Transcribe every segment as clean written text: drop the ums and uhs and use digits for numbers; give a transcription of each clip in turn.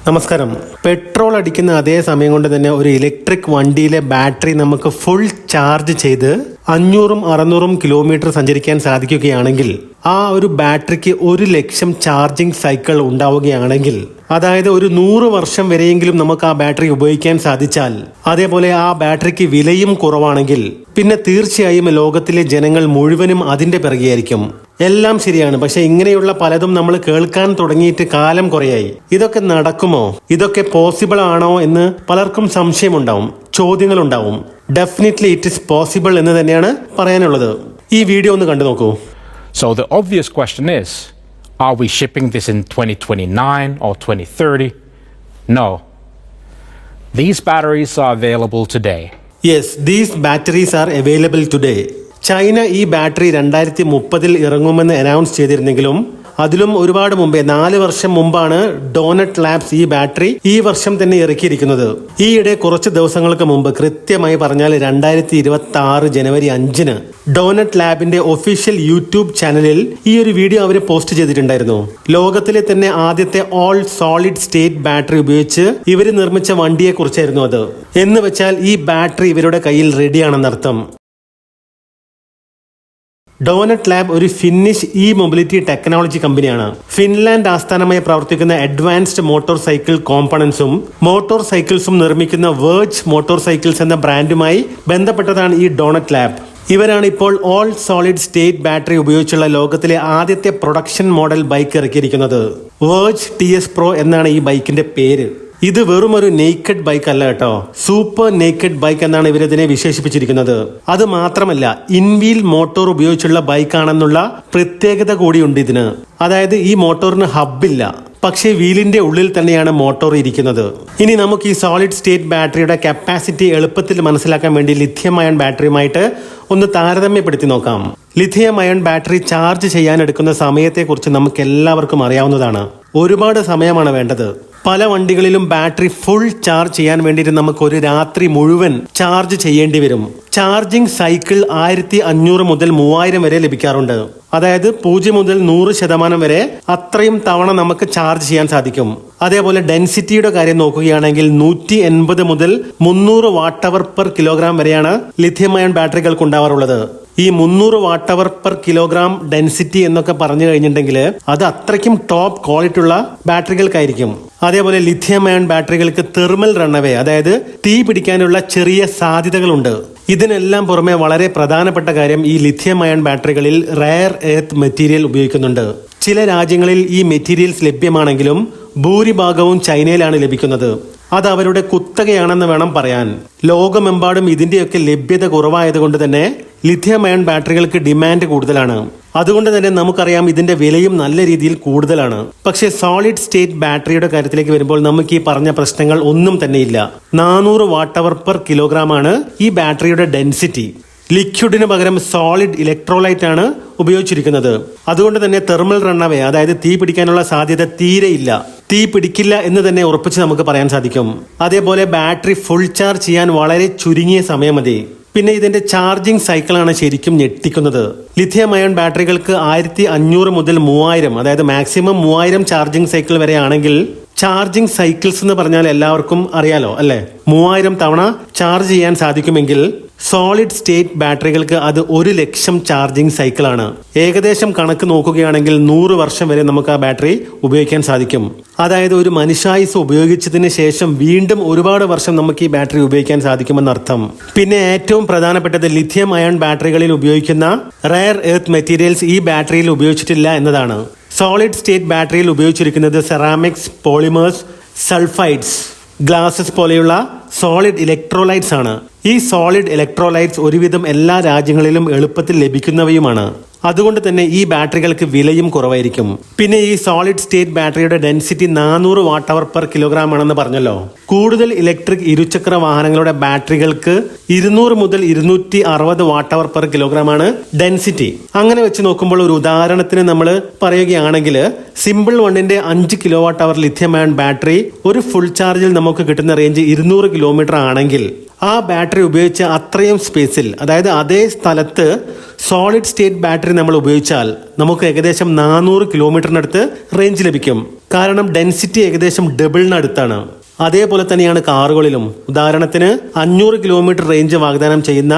നമസ്കാരം. പെട്രോൾ അടിക്കുന്ന അതേ സമയം കൊണ്ട് തന്നെ ഒരു ഇലക്ട്രിക് വണ്ടിയിലെ ബാറ്ററി നമുക്ക് ഫുൾ ചാർജ് ചെയ്ത് 500-600 കിലോമീറ്റർ സഞ്ചരിക്കാൻ സാധിക്കുകയാണെങ്കിൽ ആ ഒരു ബാറ്ററിക്ക് 1,00,000 ചാർജിങ് സൈക്കിൾ ഉണ്ടാവുകയാണെങ്കിൽ, അതായത് ഒരു 100 വർഷം വരെയെങ്കിലും നമുക്ക് ആ ബാറ്ററി ഉപയോഗിക്കാൻ സാധിച്ചാൽ, അതേപോലെ ആ ബാറ്ററിക്ക് വിലയും കുറവാണെങ്കിൽ, പിന്നെ തീർച്ചയായും ലോകത്തിലെ ജനങ്ങൾ മുഴുവനും അതിന്റെ പിറകെയായിരിക്കും. എല്ലാം ശരിയാണ്, പക്ഷെ ഇങ്ങനെയുള്ള പലതും നമ്മൾ കേൾക്കാൻ തുടങ്ങിയിട്ട് കാലം കുറയായി. ഇതൊക്കെ നടക്കുമോ, ഇതൊക്കെ പോസിബിൾ ആണോ എന്ന് പലർക്കും സംശയമുണ്ടാവും, ചോദ്യങ്ങളുണ്ടാവും. ഡെഫിനറ്റ്ലി ഇറ്റ് ഇസ് പോസിബിൾ എന്ന് തന്നെയാണ് പറയാനുള്ളത്. ഈ വീഡിയോ ഒന്ന് കണ്ടു നോക്കൂ. So the obvious question is, are we shipping this in 2029 or 2030? No. These batteries are available today. Yes, these batteries are available today. China ഈ ബാറ്ററി 2030 ഇറങ്ങുമെന്ന് അനൗൺസ് ചെയ്തിരുന്നെങ്കിലും അതിലും ഒരുപാട് മുമ്പേ 4 വർഷം മുമ്പാണ് ഡോണറ്റ് ലാബ്സ് ഈ ബാറ്ററി ഈ വർഷം തന്നെ ഇറക്കിയിരിക്കുന്നത്. ഈയിടെ കുറച്ച് ദിവസങ്ങൾക്ക് മുമ്പ്, കൃത്യമായി പറഞ്ഞാൽ 2026 ജനുവരി 5-ന് ഡോണറ്റ് ലാബിന്റെ ഒഫീഷ്യൽ യൂട്യൂബ് ചാനലിൽ ഈ ഒരു വീഡിയോ അവർ പോസ്റ്റ് ചെയ്തിട്ടുണ്ടായിരുന്നു. ലോകത്തിലെ തന്നെ ആദ്യത്തെ ഓൾ സോളിഡ് സ്റ്റേറ്റ് ബാറ്ററി ഉപയോഗിച്ച് ഇവർ നിർമ്മിച്ച വണ്ടിയെ കുറിച്ചായിരുന്നു അത്. എന്ന് വെച്ചാൽ ഈ ബാറ്ററി ഇവരുടെ കയ്യിൽ റെഡിയാണെന്നർത്ഥം. ഡോണറ്റ് ലാബ് ഒരു ഫിന്നിഷ് ഇ മൊബിലിറ്റി ടെക്നോളജി കമ്പനിയാണ്. ഫിൻലാൻഡ് ആസ്ഥാനമായി പ്രവർത്തിക്കുന്ന അഡ്വാൻസ്ഡ് മോട്ടോർ സൈക്കിൾ കോമ്പണൻസും മോട്ടോർ സൈക്കിൾസും നിർമ്മിക്കുന്ന വേർജ് മോട്ടോർ സൈക്കിൾസ് എന്ന ബ്രാൻഡുമായി ബന്ധപ്പെട്ടതാണ് ഈ ഡോണറ്റ് ലാബ്. ഇവരാണ് ഇപ്പോൾ ഓൾ സോളിഡ് സ്റ്റേറ്റ് ബാറ്ററി ഉപയോഗിച്ചുള്ള ലോകത്തിലെ ആദ്യത്തെ പ്രൊഡക്ഷൻ മോഡൽ ബൈക്ക് ഇറക്കിയിരിക്കുന്നത്. വേർജ് TS Pro എന്നാണ് ഈ ബൈക്കിന്റെ പേര്. ഇത് വെറും ഒരു നേക്കഡ് ബൈക്ക് അല്ല കേട്ടോ, സൂപ്പർ നേക്കഡ് ബൈക്ക് എന്നാണ് ഇവരിതിനെ വിശേഷിപ്പിച്ചിരിക്കുന്നത്. അത് മാത്രമല്ല, ഇൻവീൽ മോട്ടോർ ഉപയോഗിച്ചുള്ള ബൈക്കാണെന്നുള്ള പ്രത്യേകത കൂടിയുണ്ട് ഇതിന്. അതായത് ഈ മോട്ടോറിന് ഹബ്ബില്ല, പക്ഷേ വീലിന്റെ ഉള്ളിൽ തന്നെയാണ് മോട്ടോർ ഇരിക്കുന്നത്. ഇനി നമുക്ക് ഈ സോളിഡ് സ്റ്റേറ്റ് ബാറ്ററിയുടെ കപ്പാസിറ്റി എളുപ്പത്തിൽ മനസ്സിലാക്കാൻ വേണ്ടി ലിഥിയം അയൺ ബാറ്ററിയുമായിട്ട് ഒന്ന് താരതമ്യപ്പെടുത്തി നോക്കാം. ലിഥിയം അയൺ ബാറ്ററി ചാർജ് ചെയ്യാൻ എടുക്കുന്ന സമയത്തെക്കുറിച്ച് നമുക്ക് എല്ലാവർക്കും അറിയാവുന്നതാണ്. ഒരുപാട് സമയമാണ് വേണ്ടത്. പല വണ്ടികളിലും ബാറ്ററി ഫുൾ ചാർജ് ചെയ്യാൻ വേണ്ടിയിട്ട് നമുക്ക് ഒരു രാത്രി മുഴുവൻ ചാർജ് ചെയ്യേണ്ടി വരും. ചാർജിങ് സൈക്കിൾ 1500 മുതൽ 3000 വരെ ലഭിക്കാറുണ്ട്. അതായത് 0 മുതൽ 100% വരെ അത്രയും തവണ നമുക്ക് ചാർജ് ചെയ്യാൻ സാധിക്കും. അതേപോലെ ഡെൻസിറ്റിയുടെ കാര്യം നോക്കുകയാണെങ്കിൽ 180 മുതൽ 300 Wh/kg വരെയാണ് ലിഥിയം അയൺ ബാറ്ററികൾക്ക് ഉണ്ടാവാറുള്ളത്. ഈ 300 Wh/kg ഡെൻസിറ്റി എന്നൊക്കെ പറഞ്ഞു കഴിഞ്ഞിട്ടുണ്ടെങ്കിൽ അത് അത്രയ്ക്കും ടോപ്പ് ക്വാളിറ്റി ഉള്ള ബാറ്ററികൾക്കായിരിക്കും. അതേപോലെ ലിഥിയം അയൺ ബാറ്ററികൾക്ക് തെർമൽ റണ്ണവേ, അതായത് തീ പിടിക്കാനുള്ള ചെറിയ സാധ്യതകളുണ്ട്. ഇതിനെല്ലാം പുറമെ വളരെ പ്രധാനപ്പെട്ട കാര്യം, ഈ ലിഥിയം അയൺ ബാറ്ററികളിൽ റയർ എർത്ത് മെറ്റീരിയൽ ഉപയോഗിക്കുന്നുണ്ട്. ചില രാജ്യങ്ങളിൽ ഈ മെറ്റീരിയൽസ് ലഭ്യമാണെങ്കിലും ഭൂരിഭാഗവും ചൈനയിലാണ് ലഭിക്കുന്നത്. അത് അവരുടെ കുത്തകയാണെന്ന് വേണം പറയാൻ. ലോകമെമ്പാടും ഇതിന്റെയൊക്കെ ലഭ്യത കുറവായതുകൊണ്ട് തന്നെ ലിഥിയം അയൺ ബാറ്ററികൾക്ക് ഡിമാൻഡ് കൂടുതലാണ്. അതുകൊണ്ട് തന്നെ നമുക്കറിയാം ഇതിന്റെ വിലയും നല്ല രീതിയിൽ കൂടുതലാണ്. പക്ഷേ സോളിഡ് സ്റ്റേറ്റ് ബാറ്ററിയുടെ കാര്യത്തിലേക്ക് വരുമ്പോൾ നമുക്ക് ഈ പറഞ്ഞ പ്രശ്നങ്ങൾ ഒന്നും തന്നെയില്ല. 400 Wh/kg ആണ് ഈ ബാറ്ററിയുടെ ഡെൻസിറ്റി. ലിക്വിഡിന് പകരം സോളിഡ് ഇലക്ട്രോലൈറ്റ് ആണ് ഉപയോഗിച്ചിരിക്കുന്നത്. അതുകൊണ്ട് തന്നെ തെർമൽ റണ്ണവേ, അതായത് തീ പിടിക്കാനുള്ള സാധ്യത തീരെയില്ല. തീ പിടിക്കില്ല എന്ന് തന്നെ ഉറപ്പിച്ച് നമുക്ക് പറയാൻ സാധിക്കും. അതേപോലെ ബാറ്ററി ഫുൾ ചാർജ് ചെയ്യാൻ വളരെ ചുരുങ്ങിയ സമയം മതി. പിന്നെ ഇതിന്റെ ചാർജിങ് സൈക്കിളാണ് ശരിക്കും ഞെട്ടിക്കുന്നത്. ലിഥിയം അയൺ ബാറ്ററികൾക്ക് 1500 മുതൽ 3000, അതായത് മാക്സിമം 3000 ചാർജിങ് സൈക്കിൾ വരെ ആണെങ്കിൽ, ചാർജിങ് സൈക്കിൾസ് എന്ന് പറഞ്ഞാൽ എല്ലാവർക്കും അറിയാലോ അല്ലെ, 3000 തവണ ചാർജ് ചെയ്യാൻ സാധിക്കുമെങ്കിൽ സോളിഡ് സ്റ്റേറ്റ് ബാറ്ററികൾക്ക് അത് 1,00,000 ചാർജിങ് സൈക്കിളാണ്. ഏകദേശം കണക്ക് നോക്കുകയാണെങ്കിൽ 100 വർഷം വരെ നമുക്ക് ആ ബാറ്ററി ഉപയോഗിക്കാൻ സാധിക്കും. അതായത് ഒരു മനുഷ്യായുസ് ഉപയോഗിച്ചതിന് ശേഷം വീണ്ടും ഒരുപാട് വർഷം നമുക്ക് ഈ ബാറ്ററി ഉപയോഗിക്കാൻ സാധിക്കുമെന്നർത്ഥം. പിന്നെ ഏറ്റവും പ്രധാനപ്പെട്ടത്, ലിഥിയം അയൺ ബാറ്ററികളിൽ ഉപയോഗിക്കുന്ന റയർ എർത്ത് മെറ്റീരിയൽസ് ഈ ബാറ്ററിയിൽ ഉപയോഗിച്ചിട്ടില്ല എന്നതാണ്. സോളിഡ് സ്റ്റേറ്റ് ബാറ്ററിയിൽ ഉപയോഗിച്ചിരിക്കുന്നത് സെറാമിക്സ്, പോളിമേഴ്സ്, സൾഫൈഡ്സ്, ഗ്ലാസസ് പോലെയുള്ള സോളിഡ് ഇലക്ട്രോലൈറ്റ്സ് ആണ്. ഈ സോളിഡ് ഇലക്ട്രോലൈറ്റ്സ് ഒരുവിധം എല്ലാ രാജ്യങ്ങളിലും എളുപ്പത്തിൽ ലഭിക്കുന്നവയുമാണ്. അതുകൊണ്ട് തന്നെ ഈ ബാറ്ററികൾക്ക് വിലയും കുറവായിരിക്കും. പിന്നെ ഈ സോളിഡ് സ്റ്റേറ്റ് ബാറ്ററിയുടെ ഡെൻസിറ്റി 400 Wh/kg ആണെന്ന് പറഞ്ഞല്ലോ. കൂടുതൽ ഇലക്ട്രിക് ഇരുചക്ര വാഹനങ്ങളുടെ ബാറ്ററികൾക്ക് 200 മുതൽ 260 Wh/kg ആണ് ഡെൻസിറ്റി. അങ്ങനെ വെച്ച് നോക്കുമ്പോൾ ഒരു ഉദാഹരണത്തിന് നമ്മൾ പറയുകയാണെങ്കിൽ, സിമ്പിൾ വണ്ണിന്റെ 5 kWh ലിഥിയം അയൺ ബാറ്ററി ഒരു ഫുൾ ചാർജിൽ നമുക്ക് കിട്ടുന്ന റേഞ്ച് 200 കിലോമീറ്റർ ആണെങ്കിൽ, ആ ബാറ്ററി ഉപയോഗിച്ച അത്രയും സ്പേസിൽ, അതായത് അതേ സ്ഥലത്ത് സോളിഡ് സ്റ്റേറ്റ് ബാറ്ററി നമ്മൾ ഉപയോഗിച്ചാൽ നമുക്ക് ഏകദേശം 400 കിലോമീറ്ററിനടുത്ത് റേഞ്ച് ലഭിക്കും. കാരണം ഡെൻസിറ്റി ഏകദേശം ഡബിളിനടുത്താണ്. അതേപോലെ തന്നെയാണ് കാറുകളിലും. ഉദാഹരണത്തിന് 500 കിലോമീറ്റർ റേഞ്ച് വാഗ്ദാനം ചെയ്യുന്ന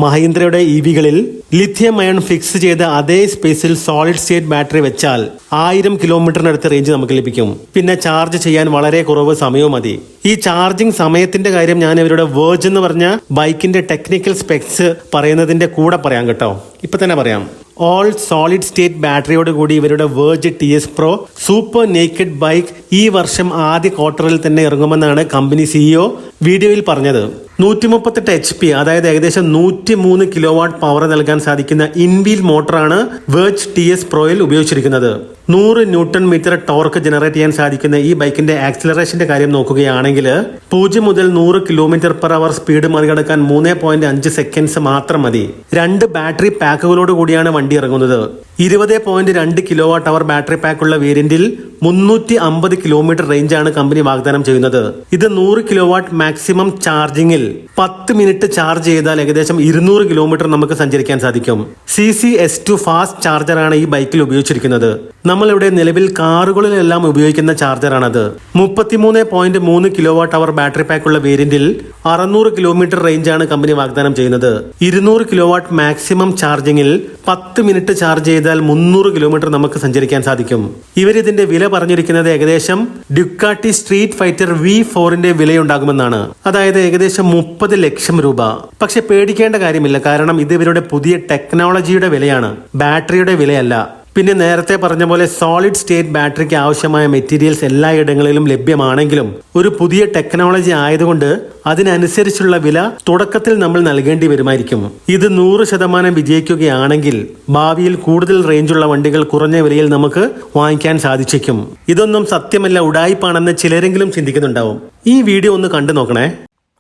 മഹീന്ദ്രയുടെ ഇവികളിൽ ലിഥിയം അയൺ ഫിക്സ് ചെയ്ത അതേ സ്പേസിൽ സോളിഡ് സ്റ്റേറ്റ് ബാറ്ററി വെച്ചാൽ 1000 കിലോമീറ്ററിനടുത്ത് റേഞ്ച് നമുക്ക് ലഭിക്കും. പിന്നെ ചാർജ് ചെയ്യാൻ വളരെ കുറവ് സമയവും മതി. ഈ ചാർജിങ് സമയത്തിന്റെ കാര്യം ഞാൻ ഇവരുടെ വേർജ് എന്ന് പറഞ്ഞ ബൈക്കിന്റെ ടെക്നിക്കൽ സ്പെക്സ് പറയുന്നതിന്റെ കൂടെ പറയാം കേട്ടോ. ഇപ്പൊ തന്നെ പറയാം. ഓൾ സോളിഡ് സ്റ്റേറ്റ് ബാറ്ററിയോട് കൂടി ഇവരുടെ verge TS Pro super naked bike ഈ വർഷം ആദ്യ ക്വാർട്ടറിൽ തന്നെ ഇറങ്ങുമെന്നാണ് കമ്പനി CEO വീഡിയോയിൽ പറഞ്ഞത്. 138 HP, അതായത് ഏകദേശം 103 കിലോവാട്ട് പവർ നൽകാൻ സാധിക്കുന്ന ഇൻവീൽ മോട്ടറാണ് വേർജ് TS Proയിൽ ഉപയോഗിച്ചിരിക്കുന്നത്. 100 ന്യൂട്ടൺ മീറ്റർ ടോർക്ക് ജനറേറ്റ് ചെയ്യാൻ സാധിക്കുന്ന ഈ ബൈക്കിന്റെ ആക്സിലറേഷന്റെ കാര്യം നോക്കുകയാണെങ്കിൽ 0 മുതൽ 100 km/h സ്പീഡ് മറികടക്കാൻ 3.5 സെക്കൻഡ്സ് മാത്രം മതി. 2 ബാറ്ററി പാക്കുകളോട് കൂടിയാണ് വണ്ടി ഇറങ്ങുന്നത്. 20.2 kWh ബാറ്ററി പാക്കുള്ള വേരിയന്റിൽ 350 കിലോമീറ്റർ റേഞ്ചാണ് കമ്പനി വാഗ്ദാനം ചെയ്യുന്നത്. ഇത് 100 കിലോവാട്ട് മാക്സിമം ചാർജിങ്ങിൽ 10 മിനിറ്റ് ചാർജ് ചെയ്താൽ ഏകദേശം 200 കിലോമീറ്റർ നമുക്ക് സഞ്ചരിക്കാൻ സാധിക്കും. CCS2 ഫാസ്റ്റ് ചാർജറാണ് ഈ ബൈക്കിൽ ഉപയോഗിച്ചിരിക്കുന്നത്. നമ്മളിവിടെ നിലവിൽ കാറുകളിലെല്ലാം ഉപയോഗിക്കുന്ന ചാർജറാണത്. 33.3 kWh ബാറ്ററി പാക്കുള്ള വേരിയന്റിൽ 600 കിലോമീറ്റർ റേഞ്ചാണ് കമ്പനി വാഗ്ദാനം ചെയ്യുന്നത്. 200 കിലോവാട്ട് മാക്സിമം ചാർജിങ്ങിൽ 10 മിനിറ്റ് ചാർജ് ചെയ്താൽ 300 കിലോമീറ്റർ നമുക്ക് സഞ്ചരിക്കാൻ സാധിക്കും. ഇവരിതിന്റെ വില പറഞ്ഞിരിക്കുന്നത് ഏകദേശം ഡ്യുക്കാട്ടി സ്ട്രീറ്റ് ഫൈറ്റർ V4ന്റെ വിലയുണ്ടാകുമെന്നാണ്. അതായത് ഏകദേശം 30 ലക്ഷം രൂപ. പക്ഷെ പേടിക്കേണ്ട കാര്യമില്ല, കാരണം ഇത് ഇവരുടെ പുതിയ ടെക്നോളജിയുടെ വിലയാണ്, ബാറ്ററിയുടെ വിലയല്ല. പിന്നെ നേരത്തെ പറഞ്ഞ പോലെ സോളിഡ് സ്റ്റേറ്റ് ബാറ്ററിക്ക് ആവശ്യമായ മെറ്റീരിയൽസ് എല്ലായിടങ്ങളിലും ലഭ്യമാണെങ്കിലും ഒരു പുതിയ ടെക്നോളജി ആയതുകൊണ്ട് അതിനനുസരിച്ചുള്ള വില തുടക്കത്തിൽ നമ്മൾ നൽകേണ്ടി വരുമായിരിക്കും. ഇത് 100% വിജയിക്കുകയാണെങ്കിൽ ഭാവിയിൽ കൂടുതൽ റേഞ്ചുള്ള വണ്ടികൾ കുറഞ്ഞ വിലയിൽ നമുക്ക് വാങ്ങിക്കാൻ സാധിച്ചേക്കും. ഇതൊന്നും സത്യമല്ല, ഉഡായിപ്പാണെന്ന് ചിലരെങ്കിലും ചിന്തിക്കുന്നുണ്ടാവും. ഈ വീഡിയോ ഒന്ന് കണ്ടു നോക്കണേ.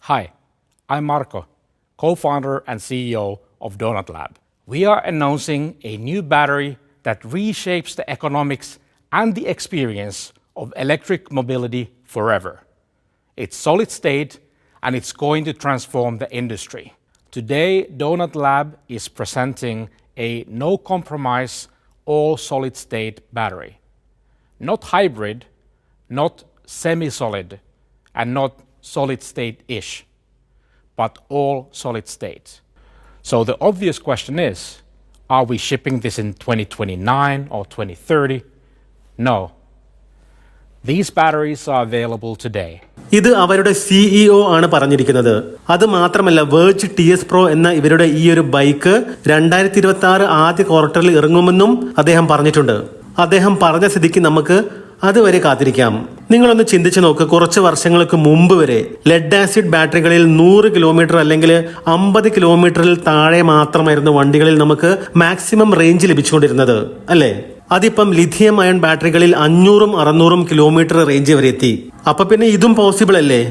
Hi, I'm Marco, co-founder and CEO of Donut Lab. We are announcing a new battery that reshapes the economics and the experience of electric mobility forever. It's solid state and it's going to transform the industry. Today, Donut Lab is presenting a no-compromise all-solid state battery. Not hybrid, not semi-solid, and not solid state-ish, but all solid state. So the obvious question is, are we shipping this in 2029 or 2030? No. These batteries are available today. ഇത് അവരുടെ CEO ആണ് പറഞ്ഞിരിക്കുന്നത്. അത് മാത്രമല്ല, verge TS Pro എന്ന ഇവരുടെ ഈ ഒരു ബൈക്ക് 2026 ആദ്യ ക്വാർട്ടറിൽ ഇറങ്ങുമെന്നും അദ്ദേഹം പറഞ്ഞിട്ടുണ്ട്. അദ്ദേഹം പറഞ്ഞ സ്ഥിതിക്ക് നമുക്ക് അതുവരെ കാത്തിരിക്കാം. നിങ്ങളൊന്ന് ചിന്തിച്ചു നോക്ക്, കുറച്ച് വർഷങ്ങൾക്ക് മുമ്പ് വരെ ലെഡ് ആസിഡ് ബാറ്ററികളിൽ 100 കിലോമീറ്റർ അല്ലെങ്കിൽ 50 കിലോമീറ്ററിൽ താഴെ മാത്രമായിരുന്നു വണ്ടികളിൽ നമുക്ക് മാക്സിമം റേഞ്ച് ലഭിച്ചുകൊണ്ടിരുന്നത്, അല്ലേ? അതിപ്പം ലിഥിയം അയൺ ബാറ്ററികളിൽ 500-600 കിലോമീറ്റർ റേഞ്ച് വരെ എത്തി. അപ്പൊ പിന്നെ ഇതും പോസിബിൾ അല്ലേ?